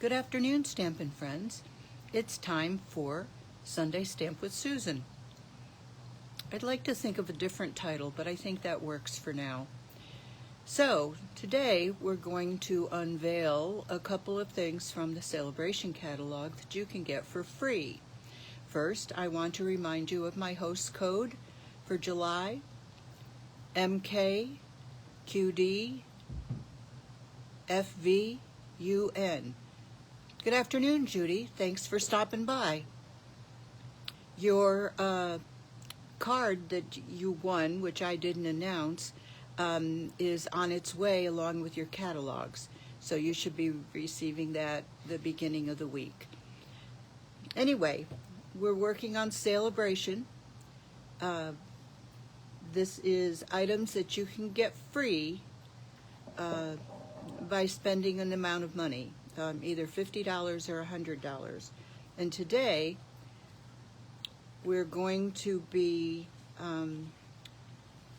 Good afternoon, Stampin' friends. It's time for Sunday Stamp with Susan. I'd like to think of a different title, but I think that works for now. So, today we're going to unveil a couple of things from the Celebration catalog that you can get for free. First, I want to remind you of my host code for July, MKQD FVUN. Good afternoon, Judy. Thanks for stopping by. Your card that you won, which I didn't announce, is on its way along with your catalogs. So you should be receiving that the beginning of the week. Anyway, we're working on Celebration. This is items that you can get free by spending an amount of money. Either $50 or $100. And today we're going to be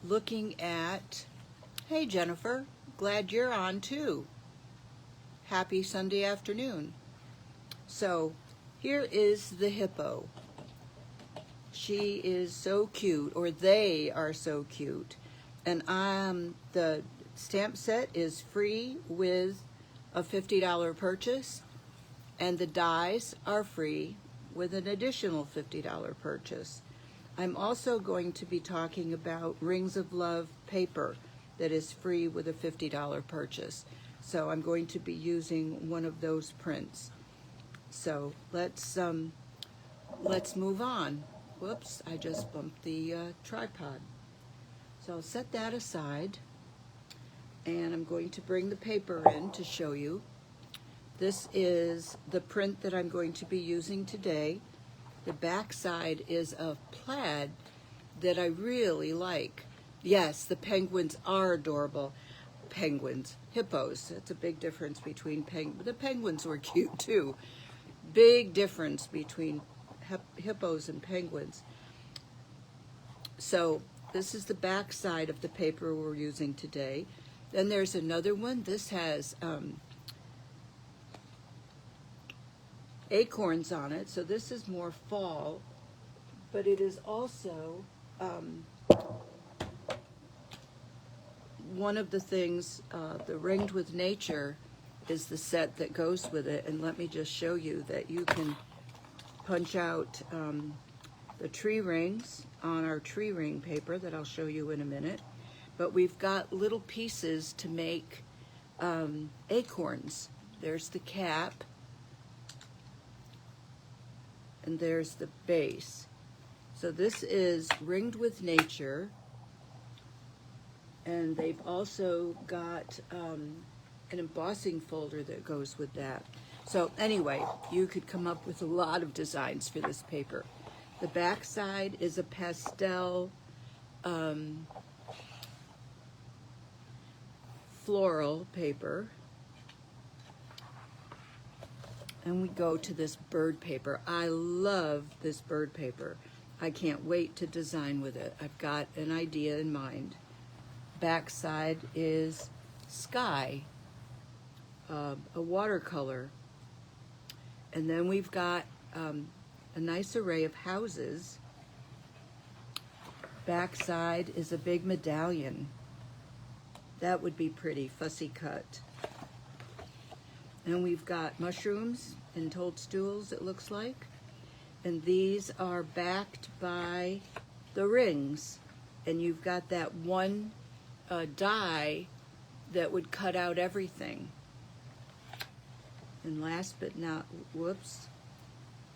looking at, hey Jennifer, glad you're on too. Happy Sunday afternoon. So here is the Hippo. She is so cute, or they are so cute. And the stamp set is free with a $50 purchase, and the dies are free with an additional $50 purchase. I'm also going to be talking about Rings of Love paper that is free with a $50 purchase. So I'm going to be using one of those prints. So let's move on. Whoops, I just bumped the tripod. So I'll set that aside. And I'm going to bring the paper in to show you. This is the print that I'm going to be using today. The back side is of plaid that I really like. Yes, the penguins are adorable. Penguins, hippos, that's a big difference between the penguins were cute too. Big difference between hippos and penguins. So this is the back side of the paper we're using today. Then there's another one. This has acorns on it, so this is more fall, but it is also one of the things, the Ringed with Nature is the set that goes with it, and let me just show you that you can punch out the tree rings on our tree ring paper that I'll show you in a minute. But we've got little pieces to make acorns. There's the cap, and there's the base. So this is Ringed with Nature, and they've also got an embossing folder that goes with that. So anyway, you could come up with a lot of designs for this paper. The back side is a pastel floral paper, and we go to this bird paper. I love this bird paper. I can't wait to design with it. I've got an idea in mind. Back side is sky, a watercolor, and then we've got a nice array of houses. Back side is a big medallion. That would be pretty, fussy cut. And we've got mushrooms and toadstools, it looks like. And these are backed by the rings. And you've got that one die that would cut out everything. And last but not, whoops.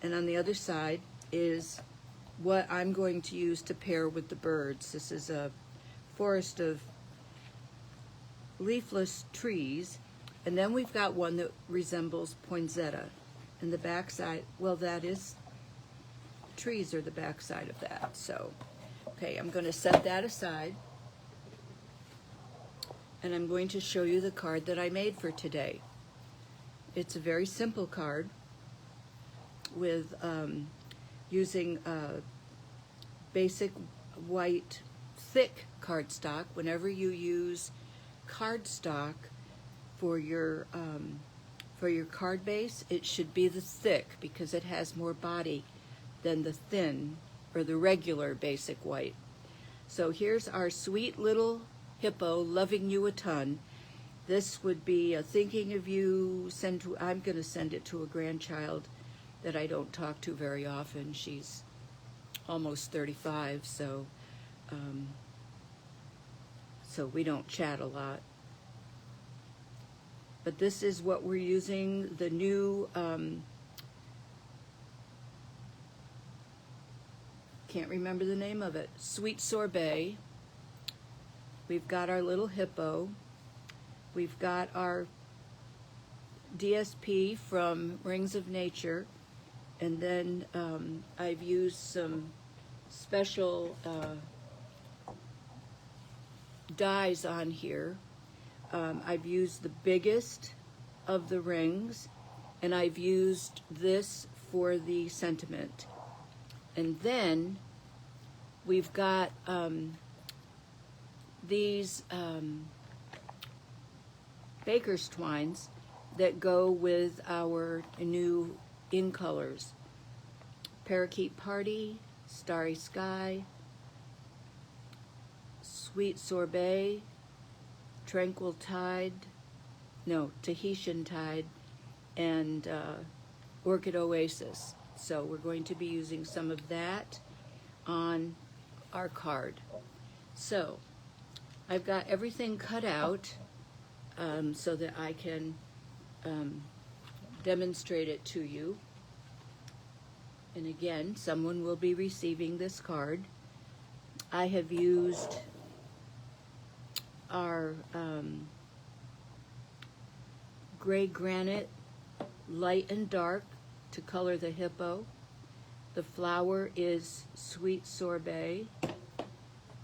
And on the other side is what I'm going to use to pair with the birds. This is a forest of leafless trees, and then we've got one that resembles poinsettia, and the back side, well, that is, trees are the back side of that. So okay, I'm going to set that aside, and I'm going to show you the card that I made for today. It's a very simple card with using basic white thick cardstock. Whenever you use cardstock for your for your card base, it should be the thick because it has more body than the thin or the regular basic white. So here's our sweet little hippo, loving you a ton. This would be a thinking of you. I'm going to send it to a grandchild that I don't talk to very often. She's almost 35, so we don't chat a lot. But this is what we're using, the new, can't remember the name of it, Sweet Sorbet. We've got our little hippo. We've got our DSP from Rings of Nature. And then I've used some special dies on here. I've used the biggest of the rings, and I've used this for the sentiment. And then we've got these baker's twines that go with our new in colors. Parakeet Party, Starry Sky, Sweet Sorbet, Tranquil Tide, no, Tahitian Tide, and Orchid Oasis. So we're going to be using some of that on our card. So I've got everything cut out so that I can demonstrate it to you. And again, someone will be receiving this card. I have used our Gray Granite, light and dark, to color the hippo. The flower is Sweet Sorbet,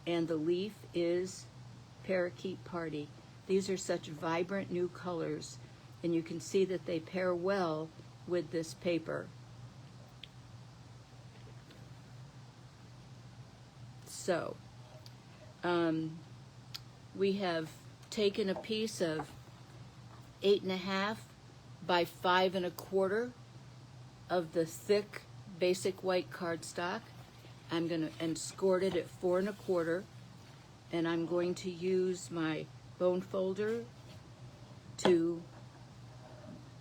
and the leaf is Parakeet Party. These are such vibrant new colors, and you can see that they pair well with this paper. So, we have taken a piece of 8.5 by 5 1/4 of the thick basic white cardstock. I'm going to and scored it at 4 1/4, and I'm going to use my bone folder to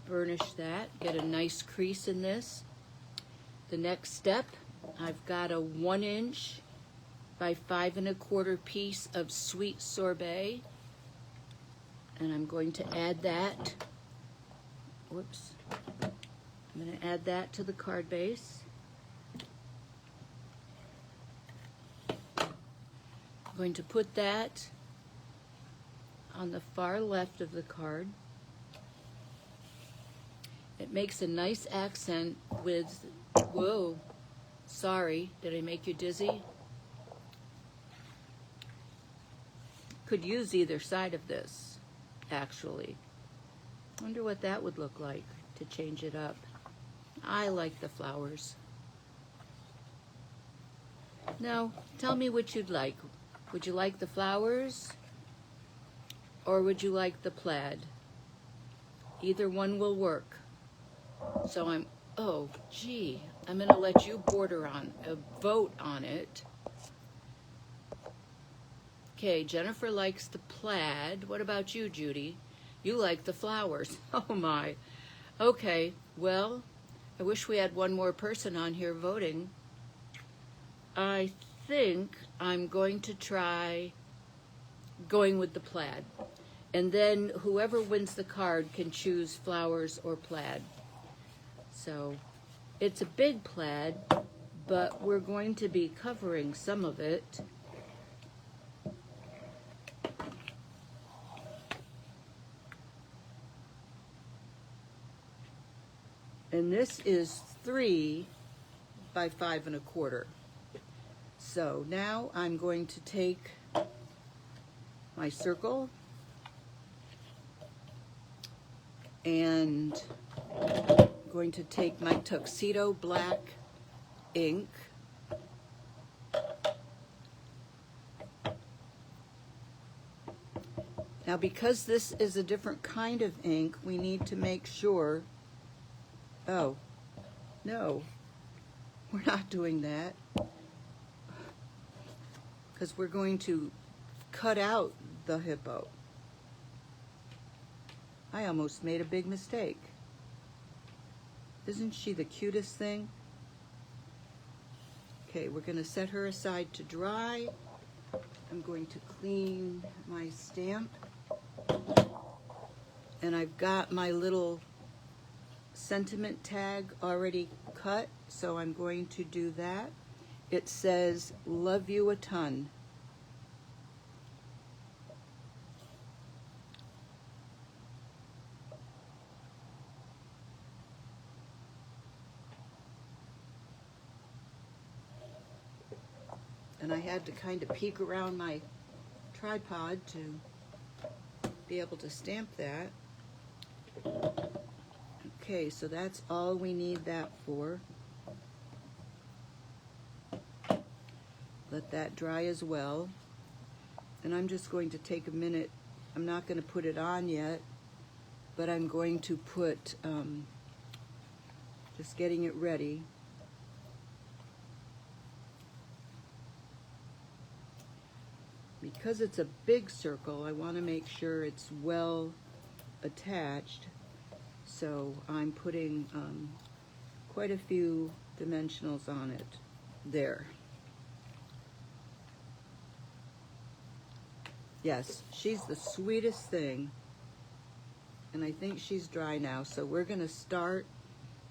burnish that, get a nice crease in this. The next step, I've got a 1 inch by 5 1/4 piece of Sweet Sorbet, and I'm going to add that. Whoops. I'm going to add that to the card base. I'm going to put that on the far left of the card. It makes a nice accent with, whoa, sorry, did I make you dizzy? Could use either side of this, actually. Wonder what that would look like to change it up. I like the flowers. Now, tell me what you'd like. Would you like the flowers, or would you like the plaid? Either one will work. So oh gee, I'm gonna let you vote on it. Okay, Jennifer likes the plaid. What about you, Judy? You like the flowers. Oh my. Okay, well, I wish we had one more person on here voting. I think I'm going to try going with the plaid. And then whoever wins the card can choose flowers or plaid. So it's a big plaid, but we're going to be covering some of it. And this is 3 by 5 1/4. So now I'm going to take my circle and I'm going to take my Tuxedo Black ink Now, because this is a different kind of ink, we need to make sure, oh, no, we're not doing that, because we're going to cut out the hippo. I almost made a big mistake. Isn't she the cutest thing? Okay, we're going to set her aside to dry. I'm going to clean my stamp. And I've got my little sentiment tag already cut, so I'm going to do that. It says, "Love you a ton." And I had to kind of peek around my tripod to be able to stamp that. Okay, so that's all we need that for. Let that dry as well. And I'm just going to take a minute. I'm not going to put it on yet, but I'm going to put, just getting it ready. Because it's a big circle, I want to make sure it's well attached. So I'm putting quite a few dimensionals on it there. Yes, she's the sweetest thing. And I think she's dry now. So we're going to start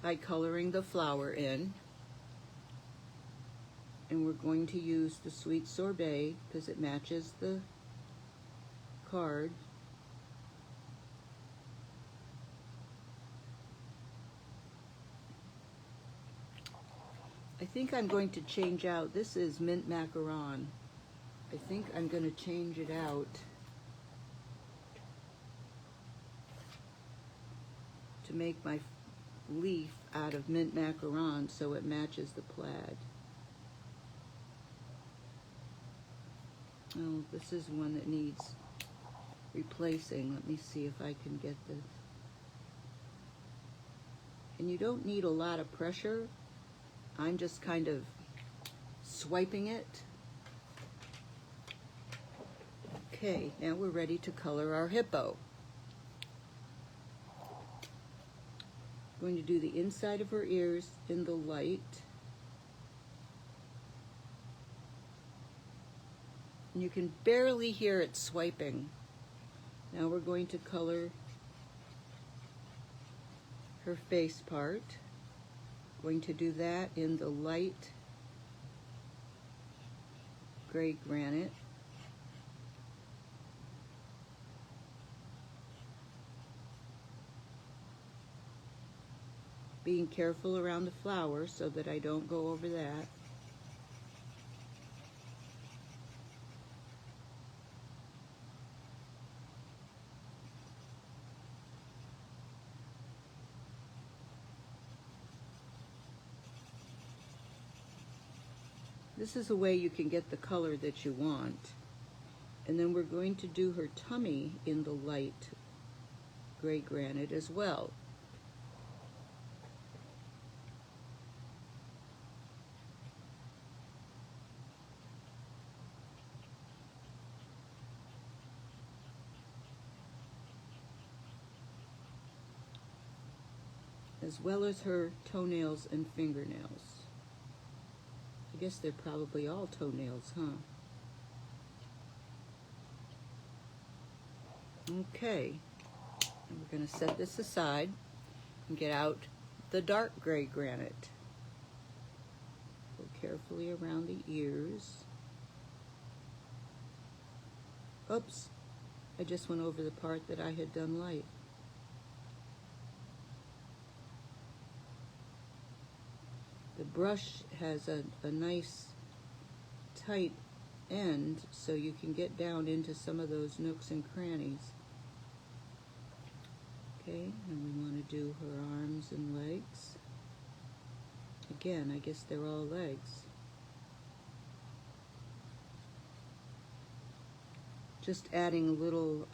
by coloring the flower in. And we're going to use the Sweet Sorbet because it matches the card. I think I'm going to change out, this is mint macaron. I think I'm going to change it out to make my leaf out of mint macaron so it matches the plaid. Oh, this is one that needs replacing. Let me see if I can get this. And you don't need a lot of pressure. I'm just kind of swiping it. Okay, now we're ready to color our hippo. I'm going to do the inside of her ears in the light. And you can barely hear it swiping. Now we're going to color her face part. Going to do that in the light Gray Granite. Being careful around the flower so that I don't go over that. This is a way you can get the color that you want. And then we're going to do her tummy in the light Gray Granite as well. As well as her toenails and fingernails. I guess they're probably all toenails, huh? Okay, and we're going to set this aside and get out the dark Gray Granite. Go carefully around the ears. Oops, I just went over the part that I had done light. The brush has a nice tight end so you can get down into some of those nooks and crannies. Okay, and we want to do her arms and legs. Again, I guess they're all legs. just adding a little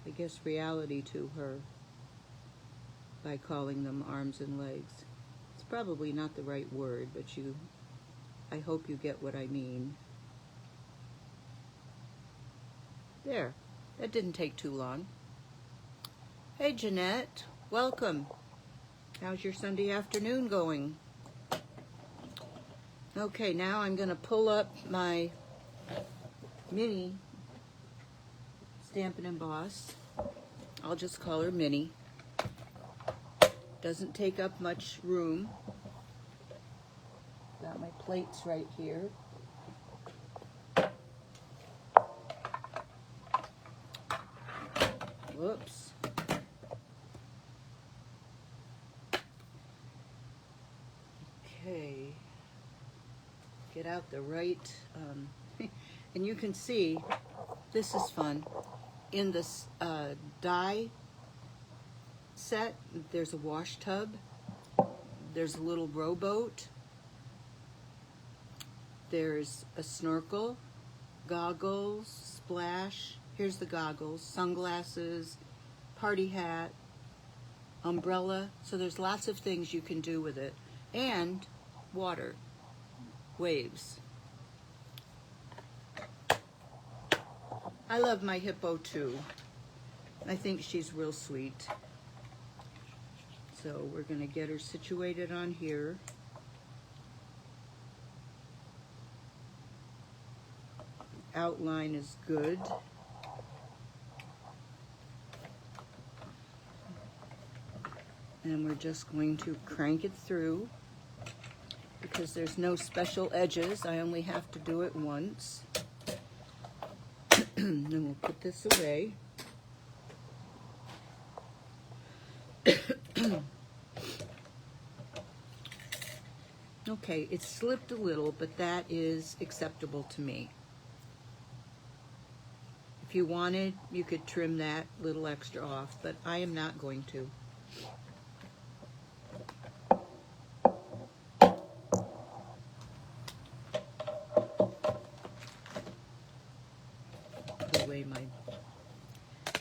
I guess reality to her by calling them arms and legs. It's probably not the right word, but I hope you get what I mean. There, that didn't take too long. Hey Jeanette, welcome. How's your Sunday afternoon going? Okay, now I'm going to pull up my mini Stampin' Emboss. I'll just call her Mini. Doesn't take up much room. Got my plates right here. Whoops. Okay. Get out the right, and you can see, this is fun. In this die set, there's a wash tub, there's a little rowboat, there's a snorkel, goggles, splash, here's the goggles, sunglasses, party hat, umbrella, so there's lots of things you can do with it, and water, waves. I love my Hippo too. I think she's real sweet. So we're going to get her situated on here. Outline is good. And we're just going to crank it through because there's no special edges. I only have to do it once. Then we'll put this away. Okay, it slipped a little, but that is acceptable to me. If you wanted, you could trim that little extra off, but I am not going to.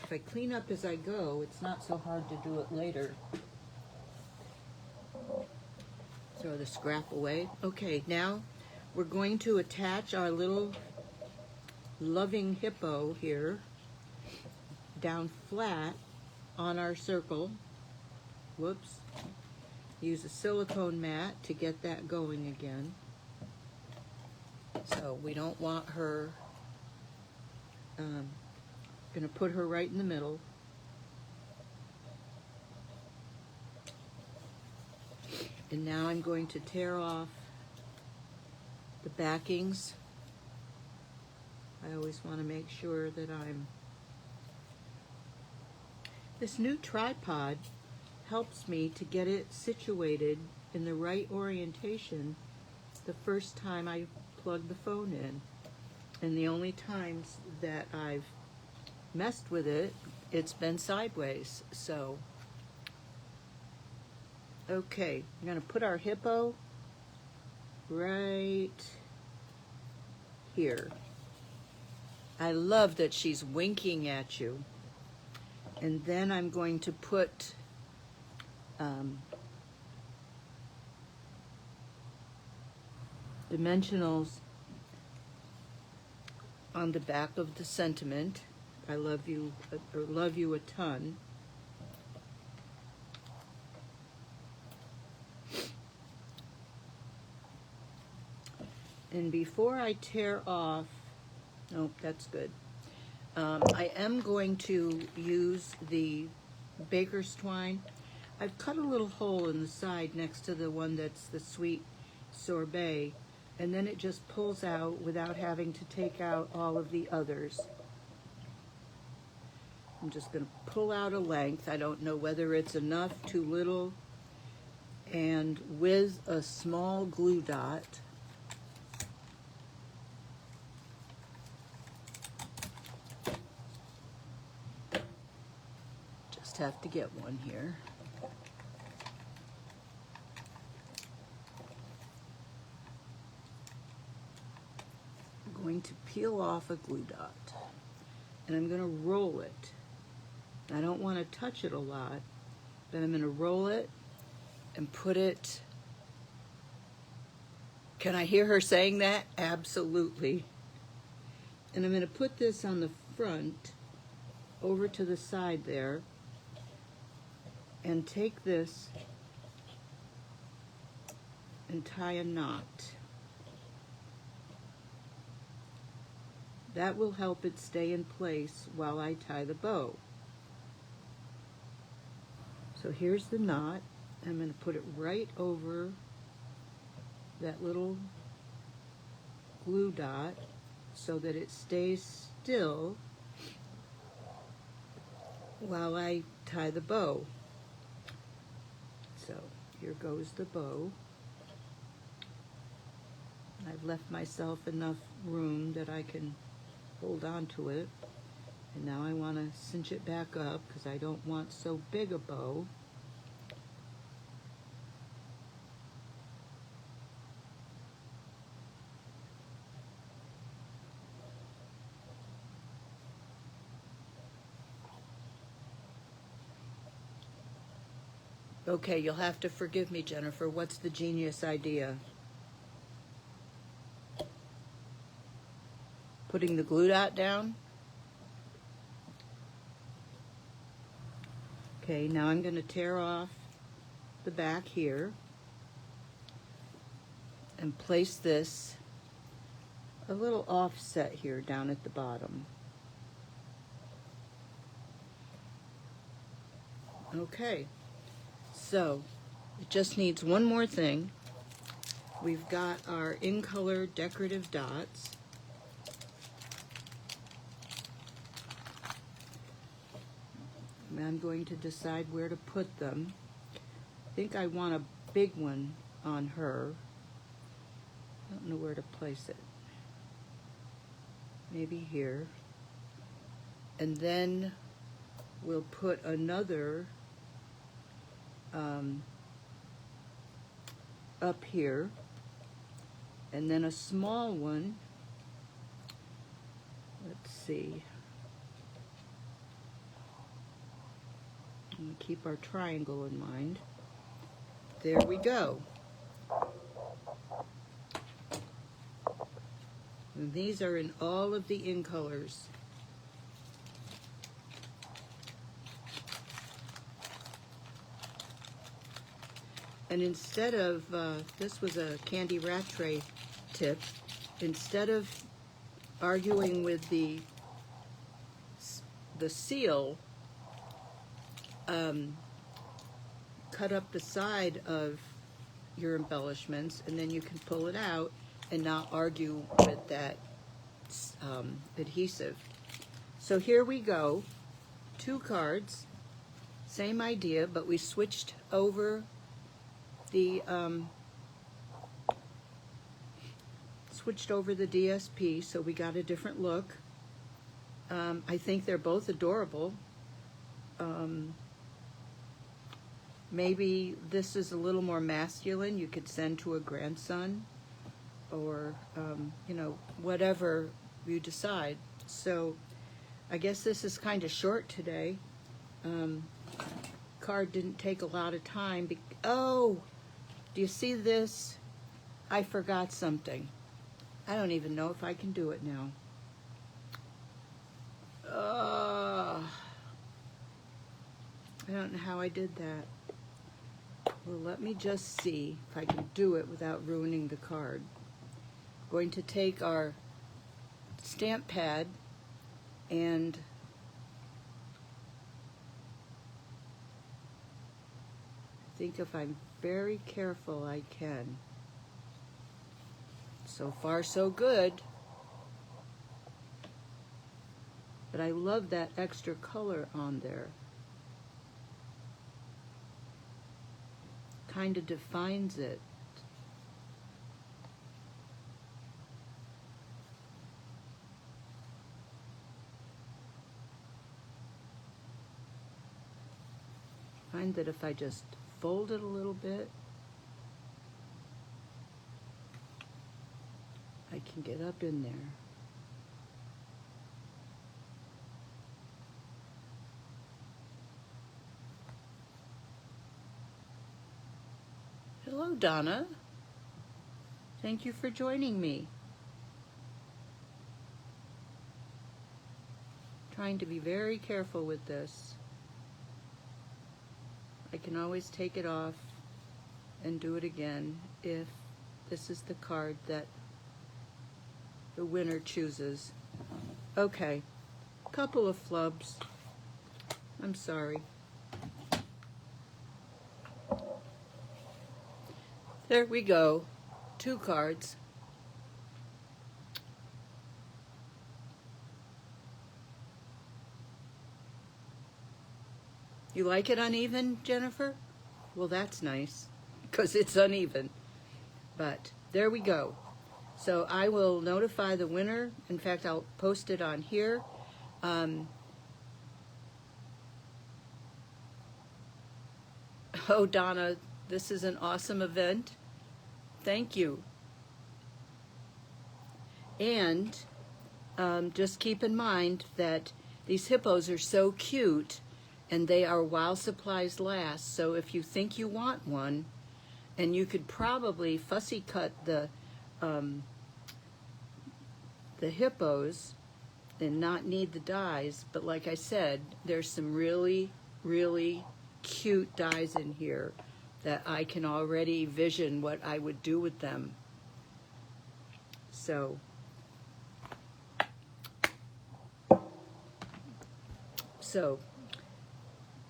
If I clean up as I go, it's not so hard to do it later. Throw the scrap away. Okay, now we're going to attach our little loving hippo here down flat on our circle. Whoops. Use a silicone mat to get that going again. So we don't want her, going to put her right in the middle. And now I'm going to tear off the backings. I always want to make sure that this new tripod helps me to get it situated in the right orientation the first time I plug the phone in. And the only times that I've messed with it, it's been sideways. So, okay, I'm going to put our hippo right here. I love that she's winking at you. And then I'm going to put dimensionals on the back of the sentiment. I love you, or love you a ton. And before I tear off, oh, that's good. I am going to use the baker's twine. I've cut a little hole in the side next to the one that's the Sweet Sorbet, and then it just pulls out without having to take out all of the others. I'm just going to pull out a length. I don't know whether it's enough, too little, and with a small glue dot, just have to get one here. peel off a glue dot. And I'm going to roll it. I don't want to touch it a lot, but I'm going to roll it and put it. Can I hear her saying that? Absolutely. And I'm going to put this on the front over to the side there and take this and tie a knot. That will help it stay in place while I tie the bow. So here's the knot. I'm going to put it right over that little glue dot so that it stays still while I tie the bow. So here goes the bow. I've left myself enough room that I can hold on to it. And now I want to cinch it back up because I don't want so big a bow. Okay, you'll have to forgive me, Jennifer. What's the genius idea? Putting the glue dot down? Okay, now I'm going to tear off the back here and place this a little offset here down at the bottom. Okay. So, it just needs one more thing. We've got our in-color decorative dots. And I'm going to decide where to put them. I think I want a big one on her. I don't know where to place it. Maybe here. And then we'll put another up here, and then a small one. Let's see. I'm going to keep our triangle in mind. There we go. And these are in all of the in colors. And instead of, this was a candy rat tray tip, instead of arguing with the seal, cut up the side of your embellishments and then you can pull it out and not argue with that adhesive. So here we go, 2 cards, same idea, but we switched over the DSP, so we got a different look. I think they're both adorable. Maybe this is a little more masculine. You could send to a grandson, or you know, whatever you decide. So I guess this is kind of short today. Card didn't take a lot of time. Oh, do you see this? I forgot something. I don't even know if I can do it now. I don't know how I did that. Well, let me just see if I can do it without ruining the card. I'm going to take our stamp pad and I think if I'm very careful, I can. So far, so good. But I love that extra color on there. Kind of defines it. I find that if I just fold it a little bit, I can get up in there. Hello, Donna. Thank you for joining me. Trying to be very careful with this. I can always take it off and do it again if this is the card that the winner chooses. Okay, couple of flubs. I'm sorry. There we go. 2 cards. You like it uneven, Jennifer? Well, that's nice, because it's uneven. But there we go. So I will notify the winner. In fact, I'll post it on here. Oh, Donna, this is an awesome event. Thank you. And just keep in mind that these hippos are so cute, and they are while supplies last. So if you think you want one, and you could probably fussy cut the hippos and not need the dies, but like I said, there's some really, really cute dies in here that I can already vision what I would do with them. So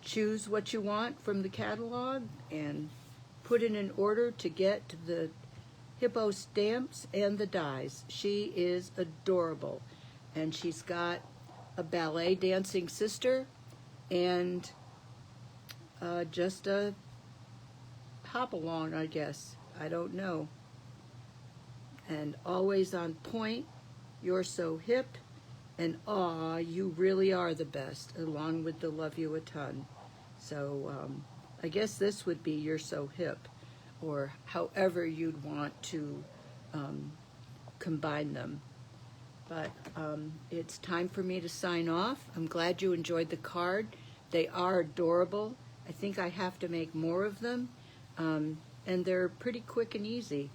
choose what you want from the catalog and put it in order to get the hippo stamps and the dies. She is adorable, and she's got a ballet dancing sister and just a hop along, I guess. I don't know. And always on point. You're so hip, and aw, you really are the best, along with the love you a ton. So I guess this would be You're So Hip, or however you'd want to combine them. But it's time for me to sign off. I'm glad you enjoyed the card. They are adorable. I think I have to make more of them, and they're pretty quick and easy.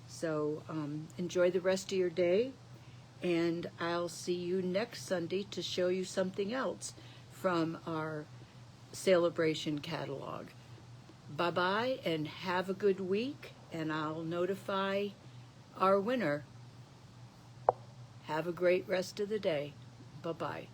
So enjoy the rest of your day, and I'll see you next Sunday to show you something else from our celebration catalog. Bye-bye, and have a good week, and I'll notify our winner. Have a great rest of the day. Bye-bye.